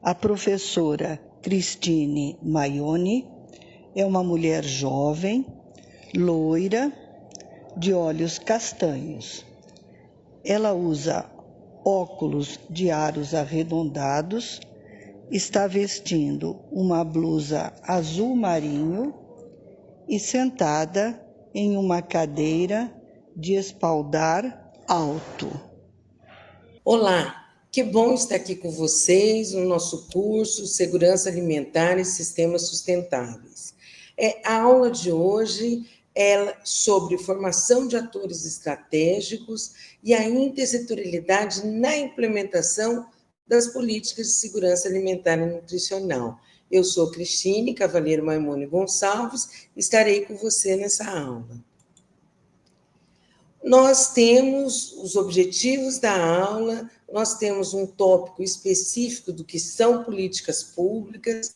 A professora Cristine Maioni é uma mulher jovem, loira, de olhos castanhos. Ela usa óculos de aros arredondados, está vestindo uma blusa azul marinho e sentada em uma cadeira de espaldar alto. Olá, que bom estar aqui com vocês no nosso curso Segurança Alimentar e Sistemas Sustentáveis. A aula de hoje é sobre formação de atores estratégicos e a intersetorialidade na implementação das políticas de segurança alimentar e nutricional. Eu sou Cristine Cavaleiro Maimone Gonçalves, estarei com você nessa aula. Nós temos os objetivos da aula, nós temos um tópico específico do que são políticas públicas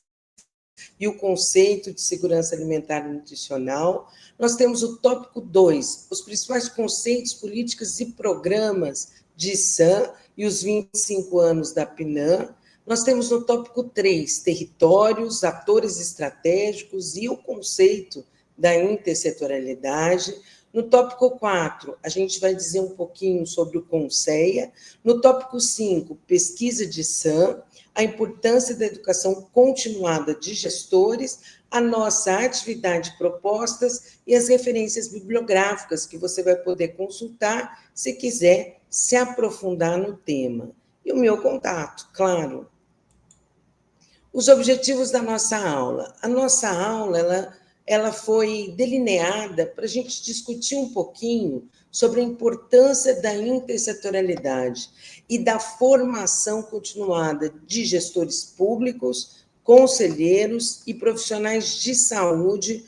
e o conceito de segurança alimentar e nutricional. Nós temos o tópico 2, os principais conceitos, políticas e programas de SAM e os 25 anos da PNAM. Nós temos no tópico 3, territórios, atores estratégicos e o conceito da intersetorialidade. No tópico 4, a gente vai dizer um pouquinho sobre o CONSEA. No tópico 5, pesquisa de SAM, a importância da educação continuada de gestores, a nossa atividade propostas e as referências bibliográficas que você vai poder consultar se quiser se aprofundar no tema. E o meu contato, claro. Os objetivos da nossa aula. A nossa aula, ela foi delineada para a gente discutir um pouquinho sobre a importância da intersetorialidade e da formação continuada de gestores públicos, conselheiros e profissionais de saúde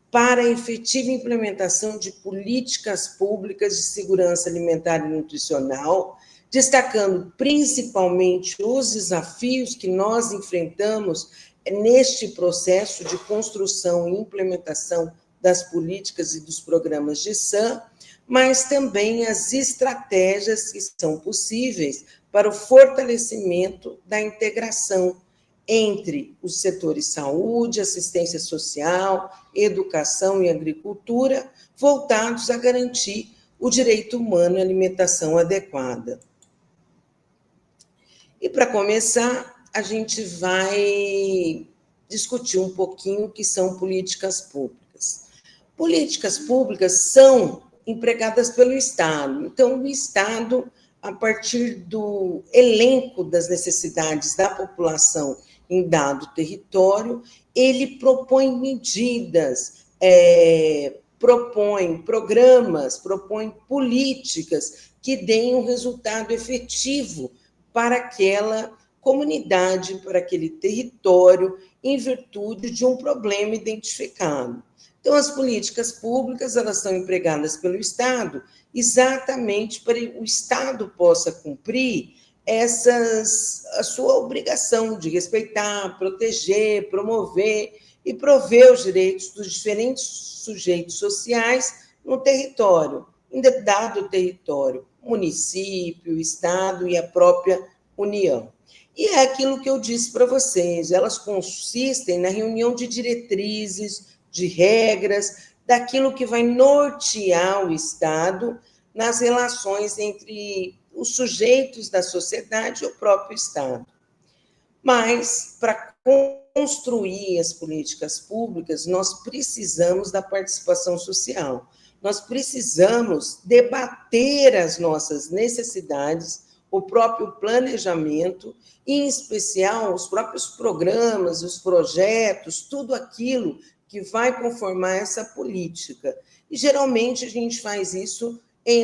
para a efetiva implementação de políticas públicas de segurança alimentar e nutricional, destacando principalmente os desafios que nós enfrentamos neste processo de construção e implementação das políticas e dos programas de SAM, mas também as estratégias que são possíveis para o fortalecimento da integração entre os setores saúde, assistência social, educação e agricultura, voltados a garantir o direito humano à alimentação adequada. E, para começar, a gente vai discutir um pouquinho o que são políticas públicas. Políticas públicas são empregadas pelo Estado. Então, o Estado, a partir do elenco das necessidades da população em dado território, ele propõe medidas, propõe programas, propõe políticas que deem um resultado efetivo para aquela comunidade, para aquele território, em virtude de um problema identificado. Então, as políticas públicas, elas são empregadas pelo Estado exatamente para que o Estado possa cumprir a sua obrigação de respeitar, proteger, promover e prover os direitos dos diferentes sujeitos sociais no território, em dado território, município, Estado e a própria União. E é aquilo que eu disse para vocês, elas consistem na reunião de diretrizes, de regras, daquilo que vai nortear o Estado nas relações entre os sujeitos da sociedade e o próprio Estado. Mas, para construir as políticas públicas, nós precisamos da participação social. Nós precisamos debater as nossas necessidades, o próprio planejamento, e, em especial, os próprios programas, os projetos, tudo aquilo que vai conformar essa política. E, geralmente, a gente faz isso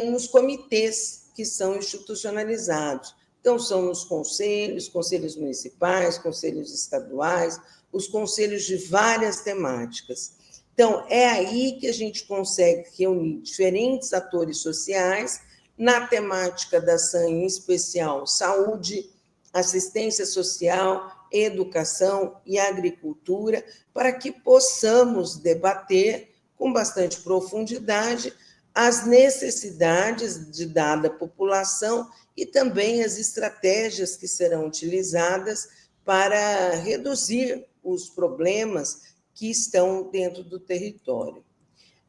nos comitês que são institucionalizados. Então, são os conselhos municipais, conselhos estaduais, os conselhos de várias temáticas. Então, é aí que a gente consegue reunir diferentes atores sociais na temática da SAM, em especial saúde, assistência social, educação e agricultura, para que possamos debater com bastante profundidade as necessidades de dada população e também as estratégias que serão utilizadas para reduzir os problemas que estão dentro do território.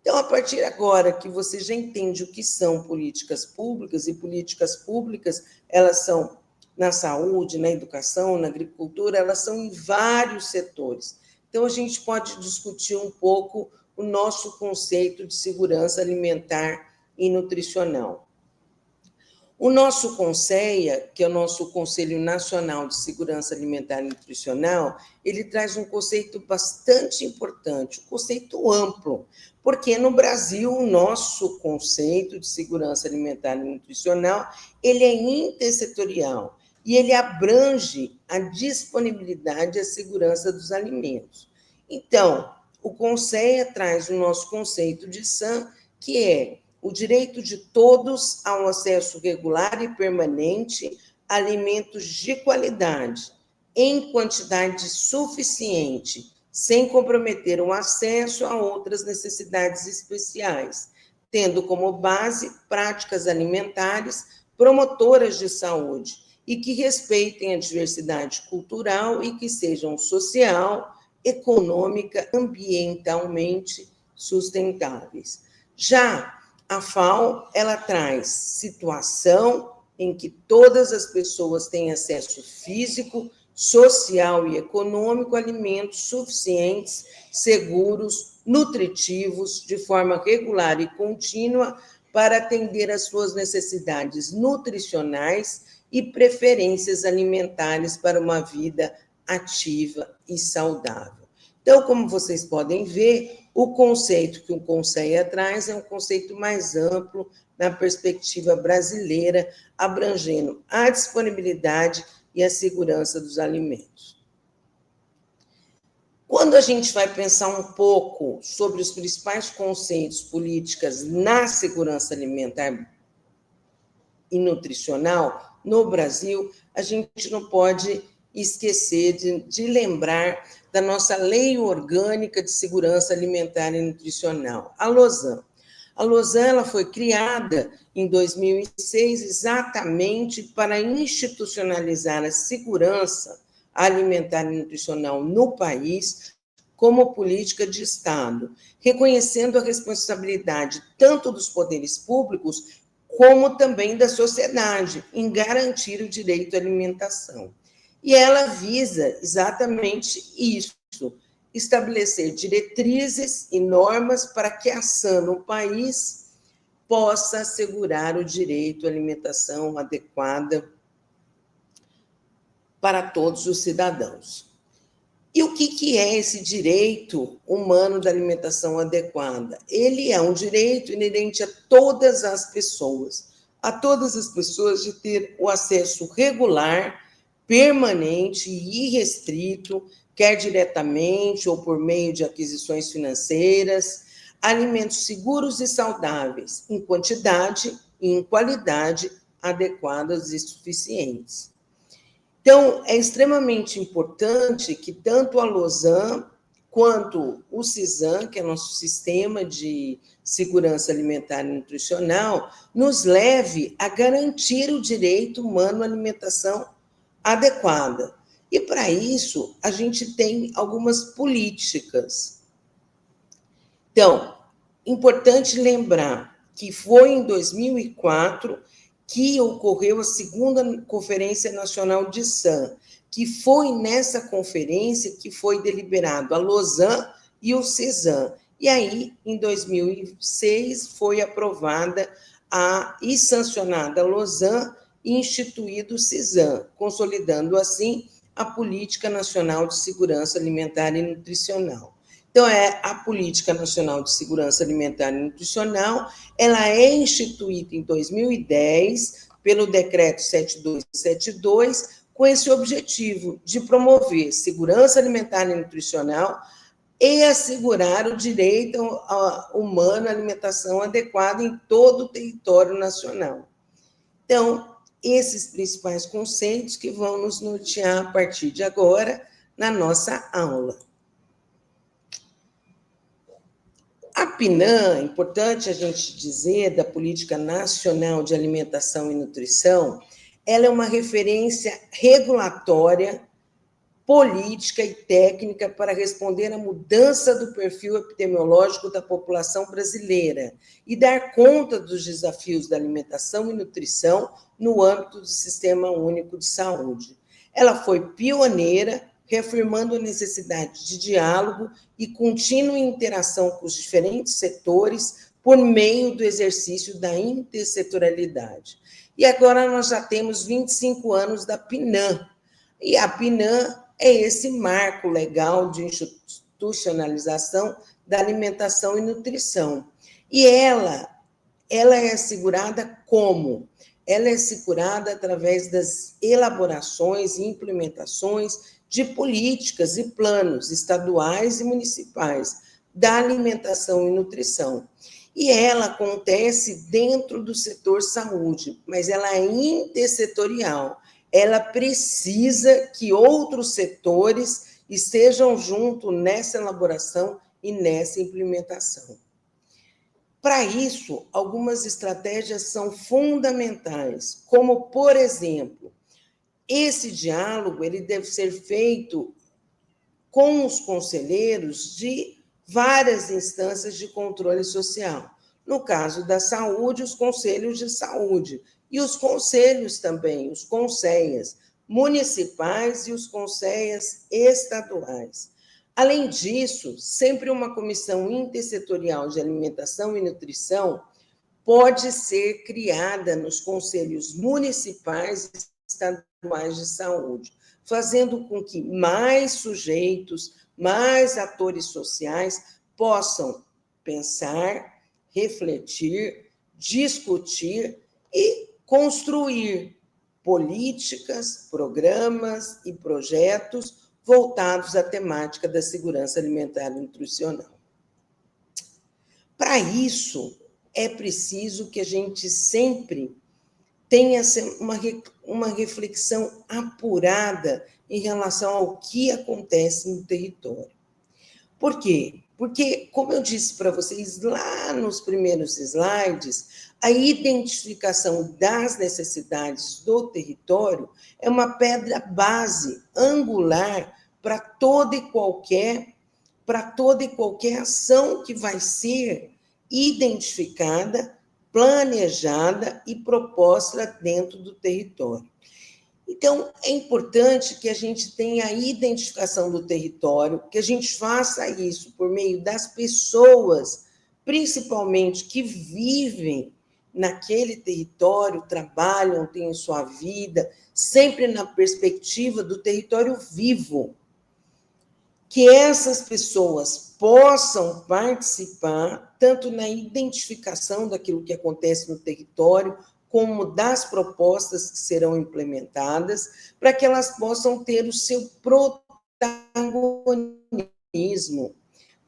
Então, a partir agora que você já entende o que são políticas públicas, e políticas públicas, elas são na saúde, na educação, na agricultura, elas são em vários setores. Então, a gente pode discutir um pouco o nosso conceito de segurança alimentar e nutricional. O nosso CONSEA, que é o nosso Conselho Nacional de Segurança Alimentar e Nutricional, ele traz um conceito bastante importante, um conceito amplo, porque no Brasil o nosso conceito de segurança alimentar e nutricional, ele é intersetorial e ele abrange a disponibilidade e a segurança dos alimentos. Então, o CONSEA traz o nosso conceito de SAM, que é o direito de todos ao acesso regular e permanente a alimentos de qualidade, em quantidade suficiente, sem comprometer o acesso a outras necessidades especiais, tendo como base práticas alimentares promotoras de saúde e que respeitem a diversidade cultural e que sejam social, econômica, ambientalmente sustentáveis. Já a FAO, ela traz situação em que todas as pessoas têm acesso físico, social e econômico a alimentos suficientes, seguros, nutritivos, de forma regular e contínua, para atender às suas necessidades nutricionais e preferências alimentares para uma vida ativa e saudável. Então, como vocês podem ver, o conceito que o CONSEA traz é um conceito mais amplo na perspectiva brasileira, abrangendo a disponibilidade e a segurança dos alimentos. Quando a gente vai pensar um pouco sobre os principais conceitos políticas na segurança alimentar e nutricional no Brasil, a gente não pode esquecer de lembrar da nossa Lei Orgânica de Segurança Alimentar e Nutricional, a LOSAN. A LOSAN ela foi criada em 2006 exatamente para institucionalizar a segurança alimentar e nutricional no país como política de Estado, reconhecendo a responsabilidade tanto dos poderes públicos como também da sociedade em garantir o direito à alimentação. E ela visa exatamente isso, estabelecer diretrizes e normas para que a SAN no país possa assegurar o direito à alimentação adequada para todos os cidadãos. E o que é esse direito humano da alimentação adequada? Ele é um direito inerente a todas as pessoas de ter o acesso regular, permanente e irrestrito, quer diretamente ou por meio de aquisições financeiras, alimentos seguros e saudáveis, em quantidade e em qualidade adequadas e suficientes. Então, é extremamente importante que tanto a LOSAN quanto o CISAM, que é nosso Sistema de Segurança Alimentar e Nutricional, nos leve a garantir o direito humano à alimentação adequada. E, para isso, a gente tem algumas políticas. Então, importante lembrar que foi em 2004 que ocorreu a segunda Conferência Nacional de SAN, que foi nessa conferência que foi deliberado a LOSAN e o CISAM. E aí, em 2006, foi aprovada e sancionada a LOSAN e instituído o CISAM, consolidando, assim, a Política Nacional de Segurança Alimentar e Nutricional. Então, a Política Nacional de Segurança Alimentar e Nutricional, ela é instituída em 2010 pelo Decreto 7272, com esse objetivo de promover segurança alimentar e nutricional e assegurar o direito humano à alimentação adequada em todo o território nacional. Então, esses principais conceitos que vão nos nortear a partir de agora na nossa aula. A PNAN, é importante a gente dizer, da Política Nacional de Alimentação e Nutrição, ela é uma referência regulatória política e técnica para responder à mudança do perfil epidemiológico da população brasileira e dar conta dos desafios da alimentação e nutrição no âmbito do Sistema Único de Saúde. Ela foi pioneira, reafirmando a necessidade de diálogo e contínua interação com os diferentes setores por meio do exercício da intersetorialidade. E agora nós já temos 25 anos da PNAM, e a PNAM é esse marco legal de institucionalização da alimentação e nutrição. E ela é assegurada como? Ela é assegurada através das elaborações e implementações de políticas e planos estaduais e municipais da alimentação e nutrição. E ela acontece dentro do setor saúde, mas ela é intersetorial. Ela precisa que outros setores estejam junto nessa elaboração e nessa implementação. Para isso, algumas estratégias são fundamentais, como, por exemplo, esse diálogo ele deve ser feito com os conselheiros de várias instâncias de controle social. No caso da saúde, os conselhos de saúde, e os conselhos também, os conselhas municipais e os conselhas estaduais. Além disso, sempre uma comissão intersetorial de alimentação e nutrição pode ser criada nos conselhos municipais e estaduais de saúde, fazendo com que mais sujeitos, mais atores sociais possam pensar, refletir, discutir e construir políticas, programas e projetos voltados à temática da segurança alimentar e nutricional. Para isso, é preciso que a gente sempre tenha uma reflexão apurada em relação ao que acontece no território. Por quê? Porque, como eu disse para vocês lá nos primeiros slides, a identificação das necessidades do território é uma pedra base, angular, para toda e qualquer ação que vai ser identificada, planejada e proposta dentro do território. Então, é importante que a gente tenha a identificação do território, que a gente faça isso por meio das pessoas, principalmente que vivem naquele território, trabalham, têm sua vida, sempre na perspectiva do território vivo. Que essas pessoas possam participar tanto na identificação daquilo que acontece no território, como das propostas que serão implementadas, para que elas possam ter o seu protagonismo.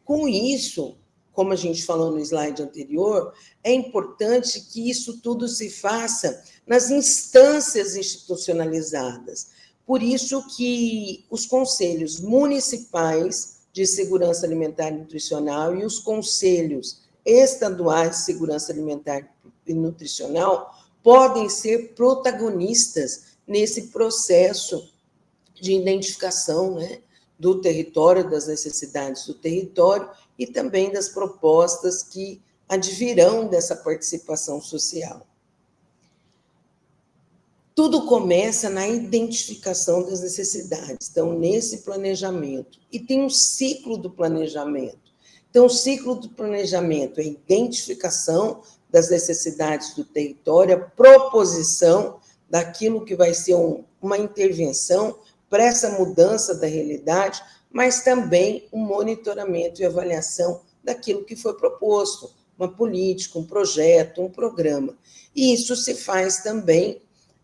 Com isso, como a gente falou no slide anterior, é importante que isso tudo se faça nas instâncias institucionalizadas. Por isso que os conselhos municipais de segurança alimentar e nutricional e os conselhos estaduais de segurança alimentar e nutricional podem ser protagonistas nesse processo de identificação, né, do território, das necessidades do território e também das propostas que advirão dessa participação social. Tudo começa na identificação das necessidades, então, nesse planejamento. E tem um ciclo do planejamento. Então, o ciclo do planejamento é a identificação das necessidades do território, a proposição daquilo que vai ser uma intervenção para essa mudança da realidade, mas também um monitoramento e avaliação daquilo que foi proposto, uma política, um projeto, um programa. E isso se faz também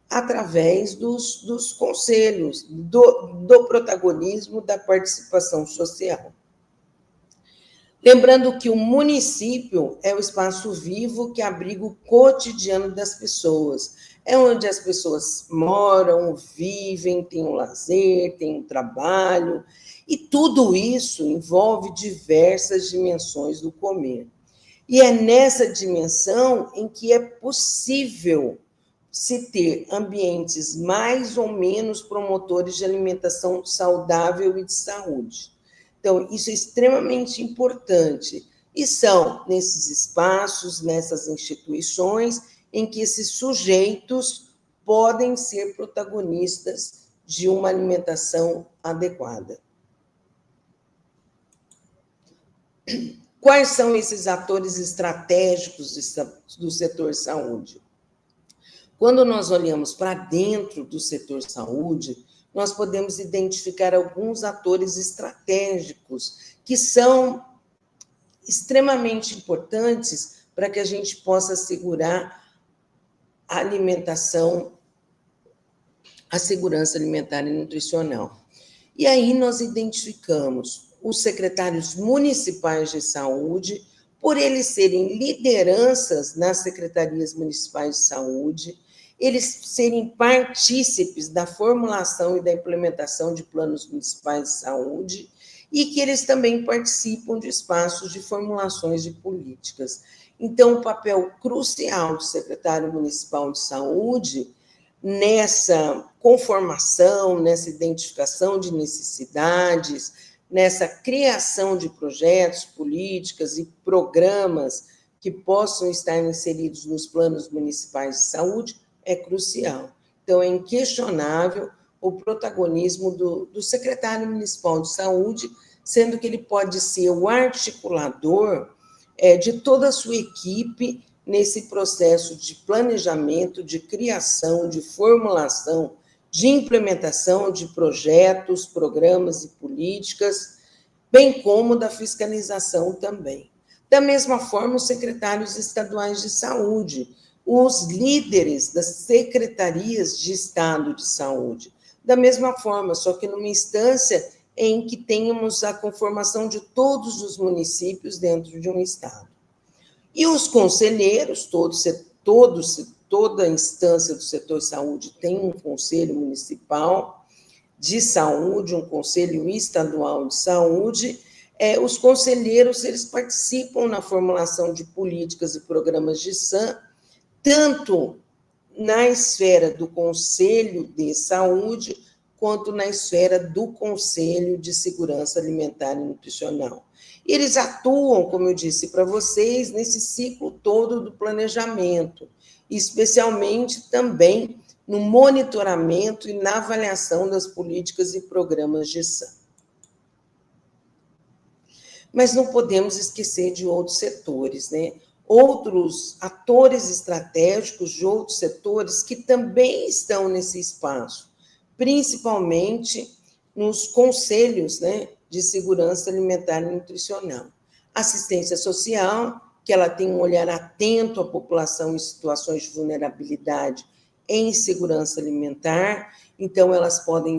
através dos conselhos, do protagonismo da participação social. Lembrando que o município é o espaço vivo que abriga o cotidiano das pessoas. É onde as pessoas moram, vivem, têm um lazer, têm um trabalho, e tudo isso envolve diversas dimensões do comer. E é nessa dimensão em que é possível se ter ambientes mais ou menos promotores de alimentação saudável e de saúde. Então, isso é extremamente importante. E são nesses espaços, nessas instituições, em que esses sujeitos podem ser protagonistas de uma alimentação adequada. Quais são esses atores estratégicos do setor saúde? Quando nós olhamos para dentro do setor saúde, nós podemos identificar alguns atores estratégicos que são extremamente importantes para que a gente possa assegurar a alimentação, a segurança alimentar e nutricional. E aí nós identificamos os secretários municipais de saúde, por eles serem lideranças nas secretarias municipais de saúde, eles serem partícipes da formulação e da implementação de planos municipais de saúde, e que eles também participam de espaços de formulações de políticas. Então, o papel crucial do secretário municipal de saúde nessa conformação, nessa identificação de necessidades, nessa criação de projetos, políticas e programas que possam estar inseridos nos planos municipais de saúde, é crucial. Então, é inquestionável o protagonismo do secretário municipal de saúde, sendo que ele pode ser o articulador de toda a sua equipe nesse processo de planejamento, de criação, de formulação, de implementação de projetos, programas e políticas, bem como da fiscalização também. Da mesma forma, os secretários estaduais de saúde, os líderes das secretarias de Estado de saúde. Da mesma forma, só que numa instância em que tenhamos a conformação de todos os municípios dentro de um Estado. E os conselheiros, toda a instância do setor saúde tem um conselho municipal de saúde, um conselho estadual de saúde. Os conselheiros, eles participam na formulação de políticas e programas de SAM, tanto na esfera do Conselho de Saúde, quanto na esfera do Conselho de Segurança Alimentar e Nutricional. Eles atuam, como eu disse para vocês, nesse ciclo todo do planejamento, especialmente também no monitoramento e na avaliação das políticas e programas de SAM. Mas não podemos esquecer de outros setores, né? Outros atores estratégicos de outros setores que também estão nesse espaço, principalmente nos conselhos, né, de segurança alimentar e nutricional. Assistência social, que ela tem um olhar atento à população em situações de vulnerabilidade em insegurança alimentar, então elas podem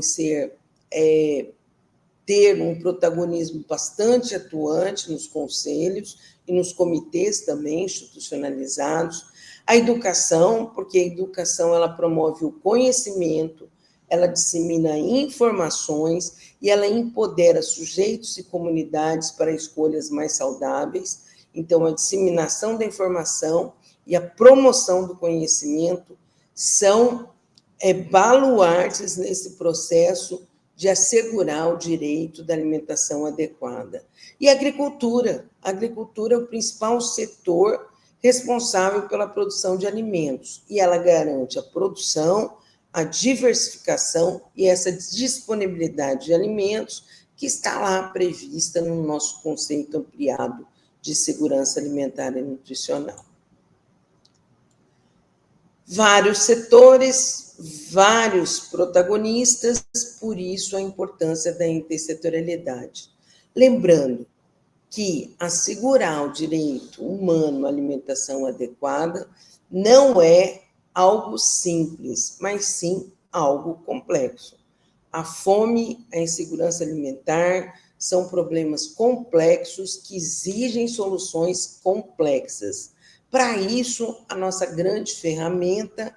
ter um protagonismo bastante atuante nos conselhos e nos comitês também institucionalizados. A educação, porque a educação ela promove o conhecimento, ela dissemina informações e ela empodera sujeitos e comunidades para escolhas mais saudáveis. Então, a disseminação da informação e a promoção do conhecimento são baluartes nesse processo de assegurar o direito da alimentação adequada. E a agricultura é o principal setor responsável pela produção de alimentos, e ela garante a produção, a diversificação e essa disponibilidade de alimentos que está lá prevista no nosso conceito ampliado de segurança alimentar e nutricional. Vários setores, vários protagonistas, por isso a importância da intersetorialidade. Lembrando que assegurar o direito humano à alimentação adequada não é algo simples, mas sim algo complexo. A fome, a insegurança alimentar são problemas complexos que exigem soluções complexas. Para isso, a nossa grande ferramenta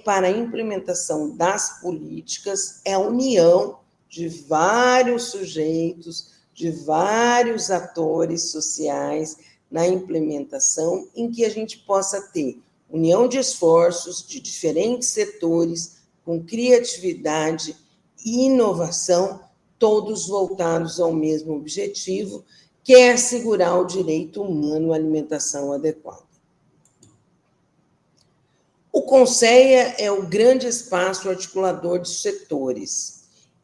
para a implementação das políticas é a união de vários sujeitos, de vários atores sociais na implementação, em que a gente possa ter união de esforços de diferentes setores, com criatividade e inovação, todos voltados ao mesmo objetivo, que é assegurar o direito humano à alimentação adequada. O CONSEA é o grande espaço articulador de setores.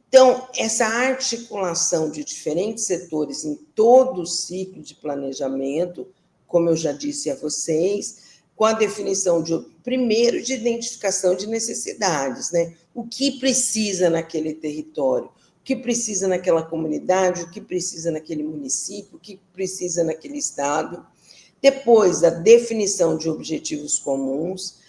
Então, essa articulação de diferentes setores em todo o ciclo de planejamento, como eu já disse a vocês, com a definição primeiro, de identificação de necessidades, né? O que precisa naquele território, o que precisa naquela comunidade, o que precisa naquele município, o que precisa naquele estado. Depois, a definição de objetivos comuns,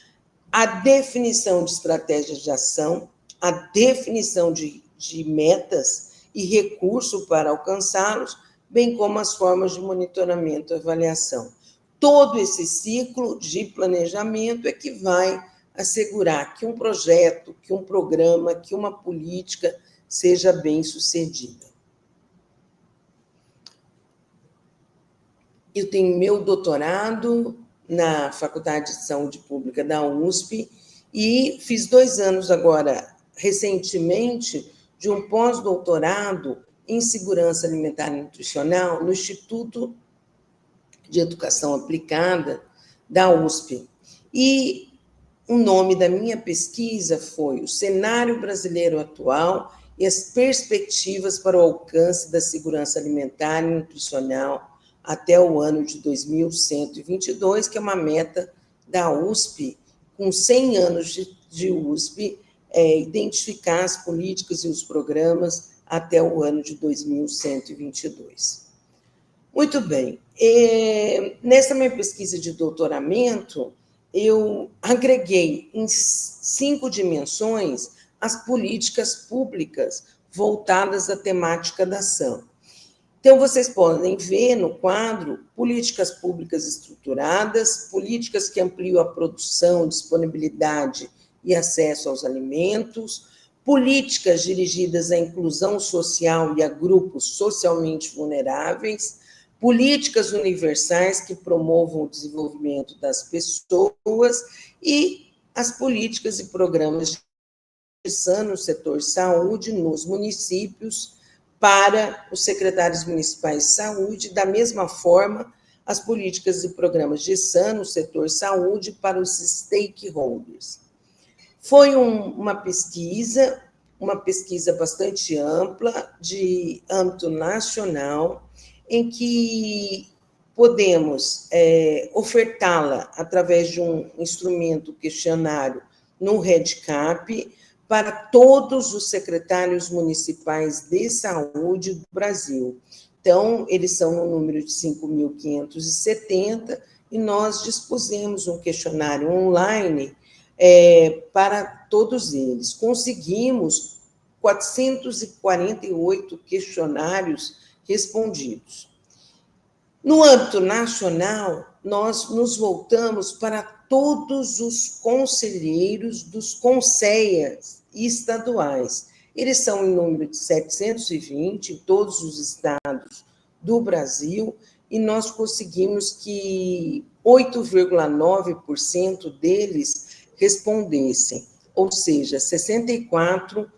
a definição de estratégias de ação, a definição de metas e recurso para alcançá-los, bem como as formas de monitoramento e avaliação. Todo esse ciclo de planejamento é que vai assegurar que um projeto, que um programa, que uma política seja bem-sucedida. Eu tenho meu doutorado na Faculdade de Saúde Pública da USP e fiz 2 anos agora, recentemente, de um pós-doutorado em segurança alimentar e nutricional no Instituto de Educação Aplicada da USP. E o nome da minha pesquisa foi O Cenário Brasileiro Atual e as Perspectivas para o Alcance da Segurança Alimentar e Nutricional até o ano de 2122, que é uma meta da USP, com 100 anos de USP, identificar as políticas e os programas até o ano de 2122. Muito bem. Nessa minha pesquisa de doutoramento, eu agreguei em 5 dimensões as políticas públicas voltadas à temática da ação. Então, vocês podem ver no quadro políticas públicas estruturadas, políticas que ampliam a produção, disponibilidade e acesso aos alimentos, políticas dirigidas à inclusão social e a grupos socialmente vulneráveis, políticas universais que promovam o desenvolvimento das pessoas e as políticas e programas de SAN no setor saúde nos municípios para os secretários municipais de saúde, da mesma forma, as políticas e programas de SAN no setor saúde para os stakeholders. Foi uma pesquisa bastante ampla, de âmbito nacional, em que podemos ofertá-la através de um instrumento questionário no REDCap para todos os secretários municipais de saúde do Brasil. Então, eles são no número de 5.570 e nós dispusemos um questionário online para todos eles. Conseguimos 448 questionários respondidos. No âmbito nacional, nós nos voltamos para todos os conselheiros dos CONSEAs estaduais. Eles são em número de 720 em todos os estados do Brasil, e nós conseguimos que 8,9% deles respondessem, ou seja, 64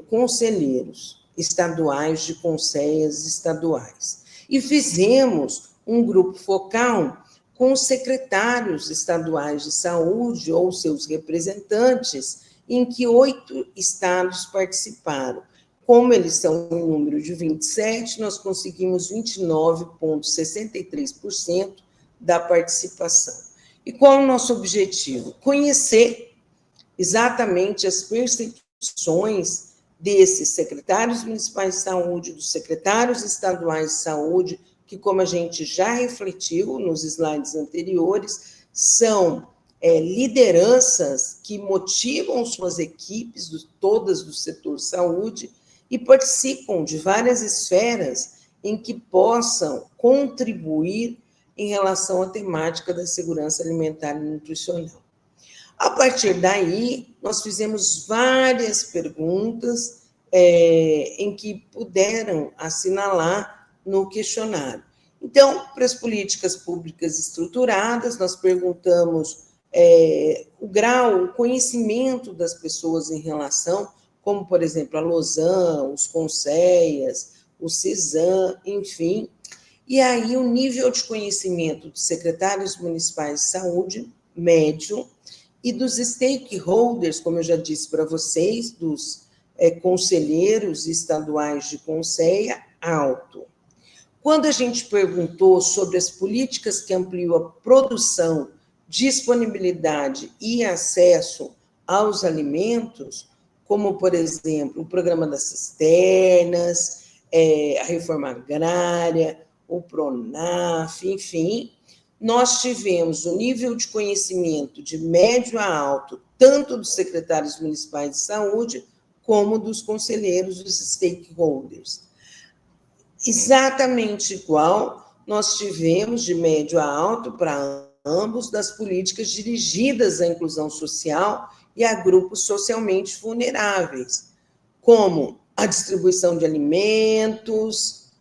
conselheiros estaduais de CONSEAs estaduais. E fizemos um grupo focal com os secretários estaduais de saúde ou seus representantes, em que 8 estados participaram. Como eles são em número de 27, nós conseguimos 29,63% da participação. E qual é o nosso objetivo? Conhecer exatamente as percepções desses secretários municipais de saúde, dos secretários estaduais de saúde, que, como a gente já refletiu nos slides anteriores, são lideranças que motivam suas equipes, todas do setor saúde, e participam de várias esferas em que possam contribuir em relação à temática da segurança alimentar e nutricional. A partir daí, nós fizemos várias perguntas em que puderam assinalar no questionário. Então, para as políticas públicas estruturadas, nós perguntamos o grau, o conhecimento das pessoas em relação, como, por exemplo, a Losan, os CONSEAs, o CISAM, enfim. E aí o nível de conhecimento dos secretários municipais de saúde, médio, e dos stakeholders, como eu já disse para vocês, dos conselheiros estaduais de CONSEA, alto. Quando a gente perguntou sobre as políticas que ampliam a produção, disponibilidade e acesso aos alimentos, como, por exemplo, o programa das cisternas, a reforma agrária, o PRONAF, enfim, nós tivemos o nível de conhecimento de médio a alto, tanto dos secretários municipais de saúde, como dos conselheiros, dos stakeholders. Exatamente igual nós tivemos de médio a alto para ambos das políticas dirigidas à inclusão social e a grupos socialmente vulneráveis, como a distribuição de alimentos,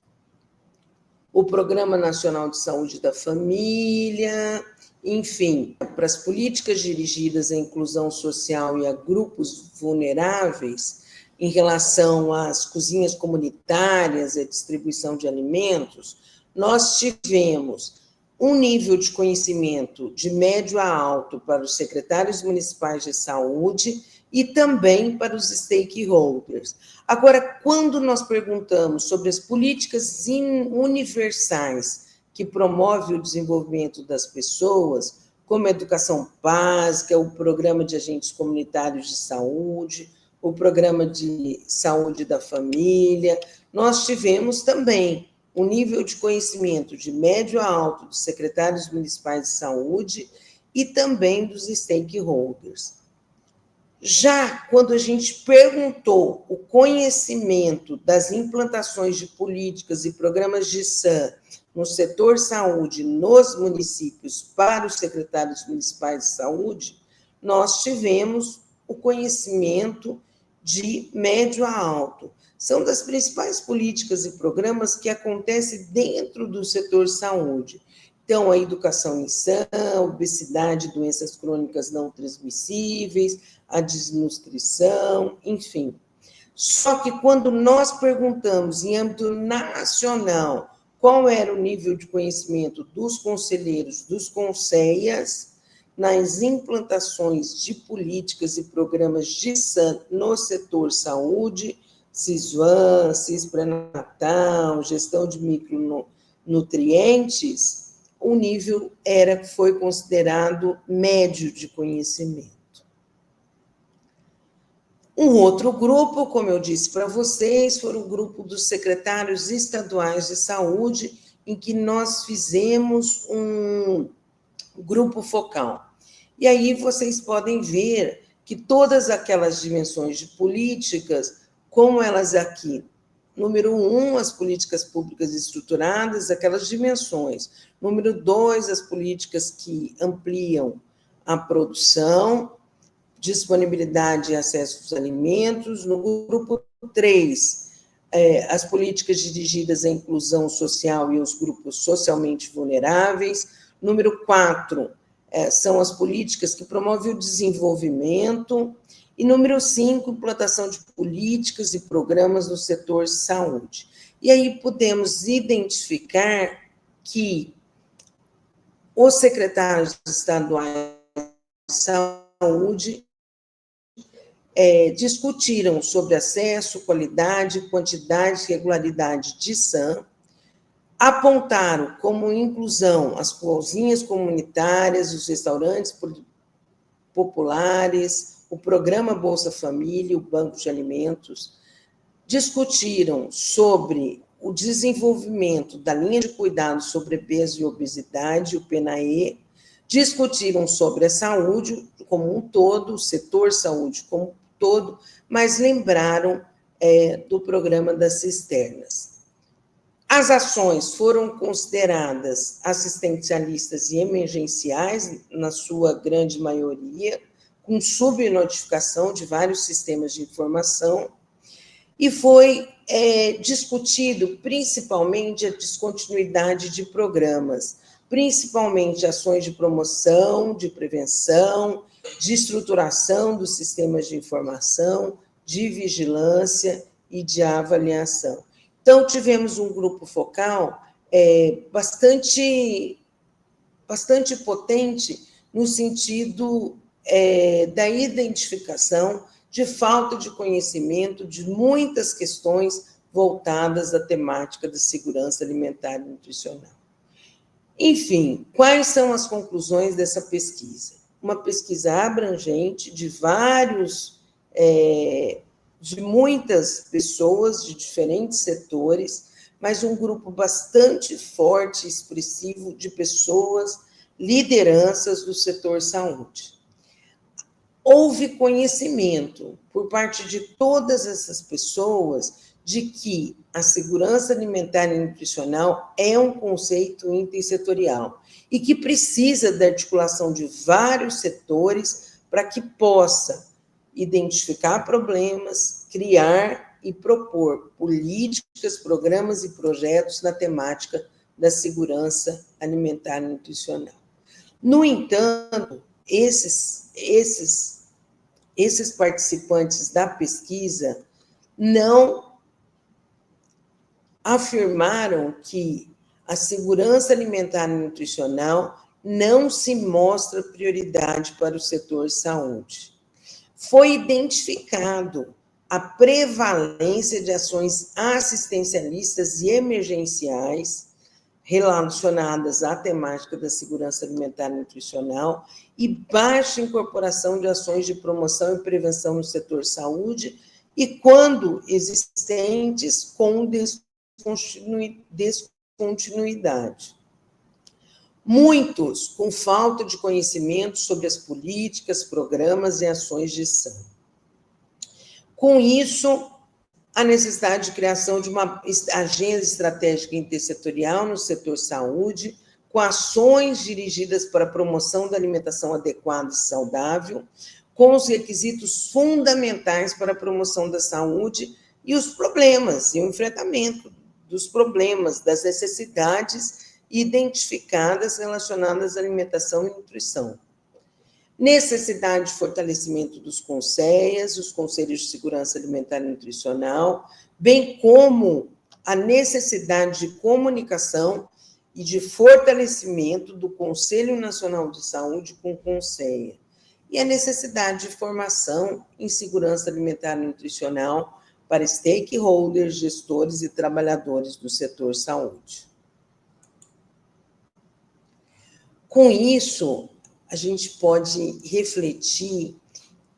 o Programa Nacional de Saúde da Família, enfim, para as políticas dirigidas à inclusão social e a grupos vulneráveis, em relação às cozinhas comunitárias e a distribuição de alimentos, nós tivemos um nível de conhecimento de médio a alto para os secretários municipais de saúde e também para os stakeholders. Agora, quando nós perguntamos sobre as políticas universais que promovem o desenvolvimento das pessoas, como a educação básica, o programa de agentes comunitários de saúde, o programa de saúde da família, nós tivemos também um nível de conhecimento de médio a alto dos secretários municipais de saúde e também dos stakeholders. Já quando a gente perguntou o conhecimento das implantações de políticas e programas de SAM no setor saúde nos municípios para os secretários municipais de saúde, nós tivemos o conhecimento de médio a alto. São das principais políticas e programas que acontecem dentro do setor saúde. Então, a educação em SAM, a obesidade, doenças crônicas não transmissíveis, a desnutrição, enfim. Só que quando nós perguntamos em âmbito nacional qual era o nível de conhecimento dos conselheiros, dos CONSEAs, nas implantações de políticas e programas de SAM no setor saúde, CISVAN, CIS pré-natal, gestão de micronutrientes, o nível foi considerado médio de conhecimento. Um outro grupo, como eu disse para vocês, foi o grupo dos secretários estaduais de saúde, em que nós fizemos um grupo focal. E aí vocês podem ver que todas aquelas dimensões de políticas, como elas aqui, número 1, as políticas públicas estruturadas, aquelas dimensões. Número 2, as políticas que ampliam a produção, disponibilidade e acesso aos alimentos. No grupo 3, as políticas dirigidas à inclusão social e aos grupos socialmente vulneráveis. Número 4, são as políticas que promovem o desenvolvimento. E número 5, implantação de políticas e programas no setor saúde. E aí podemos identificar que os secretários estaduais de saúde discutiram sobre acesso, qualidade, quantidade e regularidade de SAM, apontaram como inclusão as cozinhas comunitárias, os restaurantes populares, o programa Bolsa Família, o Banco de Alimentos, discutiram sobre o desenvolvimento da linha de cuidado sobre peso e obesidade, o PNAE, discutiram sobre a saúde como um todo, o setor saúde como um todo, mas lembraram do programa das cisternas. As ações foram consideradas assistencialistas e emergenciais, na sua grande maioria, com subnotificação de vários sistemas de informação, e foi discutido principalmente a descontinuidade de programas, principalmente ações de promoção, de prevenção, de estruturação dos sistemas de informação, de vigilância e de avaliação. Então, tivemos um grupo focal bastante potente no sentido da identificação de falta de conhecimento de muitas questões voltadas à temática da segurança alimentar e nutricional. Enfim, quais são as conclusões dessa pesquisa? Uma pesquisa abrangente de de muitas pessoas de diferentes setores, mas um grupo bastante forte e expressivo de pessoas, lideranças do setor saúde. Houve conhecimento por parte de todas essas pessoas de que a segurança alimentar e nutricional é um conceito intersetorial e que precisa da articulação de vários setores para que possa identificar problemas, criar e propor políticas, programas e projetos na temática da segurança alimentar e nutricional. No entanto, esses participantes da pesquisa não afirmaram que a segurança alimentar e nutricional não se mostra prioridade para o setor saúde. Foi identificado a prevalência de ações assistencialistas e emergenciais relacionadas à temática da segurança alimentar e nutricional e baixa incorporação de ações de promoção e prevenção no setor saúde e, quando existentes, com descontinuidade. Muitos com falta de conhecimento sobre as políticas, programas e ações de gestão. Com isso, a necessidade de criação de uma agenda estratégica intersetorial no setor saúde, com ações dirigidas para a promoção da alimentação adequada e saudável, com os requisitos fundamentais para a promoção da saúde e os problemas, e o enfrentamento dos problemas, das necessidades identificadas relacionadas à alimentação e nutrição. Necessidade de fortalecimento dos CONSEAs, os Conselhos de Segurança Alimentar e Nutricional, bem como a necessidade de comunicação e de fortalecimento do Conselho Nacional de Saúde com o CONSEA, e a necessidade de formação em segurança alimentar e nutricional para stakeholders, gestores e trabalhadores do setor saúde. Com isso, a gente pode refletir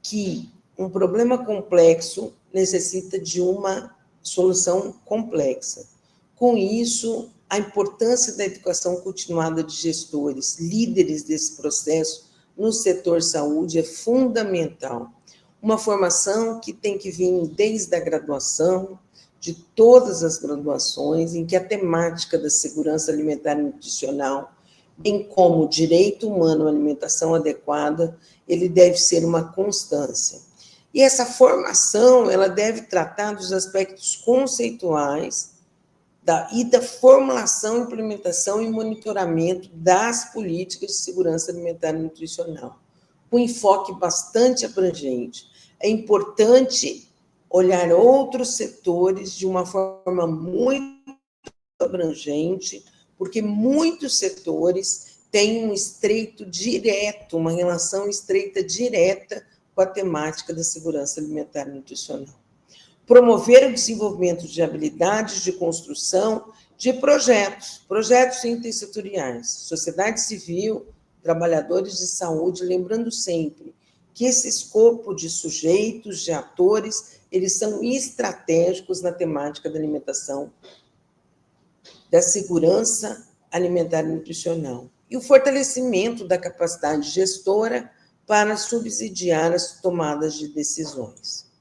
que um problema complexo necessita de uma solução complexa. Com isso, a importância da educação continuada de gestores, líderes desse processo no setor saúde é fundamental. Uma formação que tem que vir desde a graduação, de todas as graduações, em que a temática da segurança alimentar e nutricional, bem como o direito humano à alimentação adequada, ele deve ser uma constância. E essa formação, ela deve tratar dos aspectos conceituais da formulação, implementação e monitoramento das políticas de segurança alimentar e nutricional, com enfoque bastante abrangente. É importante olhar outros setores de uma forma muito abrangente, porque muitos setores têm uma relação estreita direta com a temática da segurança alimentar e nutricional. Promover o desenvolvimento de habilidades de construção de projetos intersetoriais, sociedade civil, trabalhadores de saúde, lembrando sempre que esse escopo de sujeitos, de atores, eles são estratégicos na temática da alimentação, da segurança alimentar e nutricional, e o fortalecimento da capacidade gestora para subsidiar as tomadas de decisões.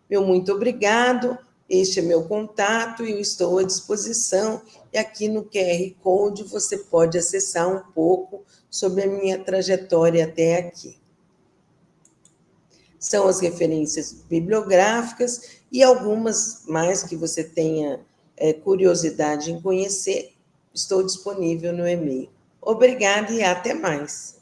Meu muito obrigado, este é meu contato e eu estou à disposição, e aqui no QR Code você pode acessar um pouco sobre a minha trajetória até aqui. São as referências bibliográficas e algumas mais que você tenha curiosidade em conhecer, estou disponível no e-mail. Obrigada e até mais.